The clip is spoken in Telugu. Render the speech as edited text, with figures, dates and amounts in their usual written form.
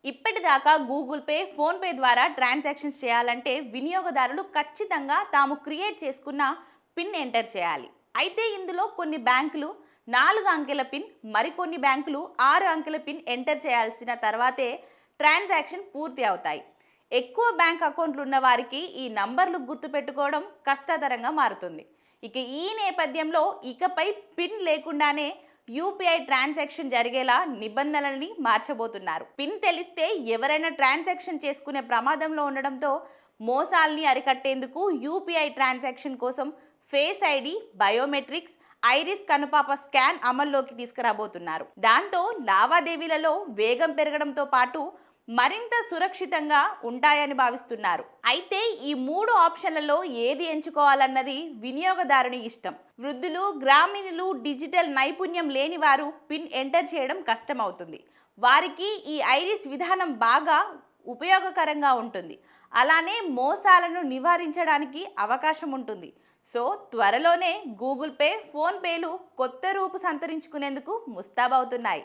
ఇప్పటిదాకా గూగుల్ పే, ఫోన్ పే ద్వారా ట్రాన్సాక్షన్స్ చేయాలంటే వినియోగదారులు ఖచ్చితంగా తాము క్రియేట్ చేసుకున్న పిన్ ఎంటర్ చేయాలి. అయితే ఇందులో కొన్ని బ్యాంకులు 4 అంకెల పిన్, మరికొన్ని బ్యాంకులు 6 అంకెల పిన్ ఎంటర్ చేయాల్సిన తర్వాతే ట్రాన్సాక్షన్ పూర్తి అవుతాయి. ఎక్కువ బ్యాంక్ అకౌంట్లు ఉన్న వారికి ఈ నంబర్లు గుర్తుపెట్టుకోవడం కష్టతరంగా మారుతుంది. ఇక ఈ నేపథ్యంలో ఇకపై పిన్ లేకుండానే యూపీఐ ట్రాన్సాక్షన్ జరిగేలా నిబంధనలని మార్చబోతున్నారు. పిన్ తెలిస్తే ఎవరైనా ట్రాన్సాక్షన్ చేసుకునే ప్రమాదంలో ఉండడంతో మోసాల్ని అరికట్టేందుకు యూపీఐ ట్రాన్సాక్షన్ కోసం ఫేస్ ఐడి, బయోమెట్రిక్స్, ఐరిస్ కనుపాప స్కాన్ అమల్లోకి తీసుకురాబోతున్నారు. దాంతో లావాదేవీలలో వేగం పెరగడంతో పాటు మరింత సురక్షితంగా ఉంటాయని భావిస్తున్నారు. అయితే ఈ 3 ఆప్షన్లలో ఏది ఎంచుకోవాలన్నది వినియోగదారుని ఇష్టం. వృద్ధులు, గ్రామీణులు, డిజిటల్ నైపుణ్యం లేని వారు పిన్ ఎంటర్ చేయడం కష్టమవుతుంది. వారికి ఈ ఐరిస్ విధానం బాగా ఉపయోగకరంగా ఉంటుంది. అలానే మోసాలను నివారించడానికి అవకాశం ఉంటుంది. సో త్వరలోనే గూగుల్ పే, ఫోన్ పేలు కొత్త రూపు సంతరించుకునేందుకు ముస్తాబవుతున్నాయి.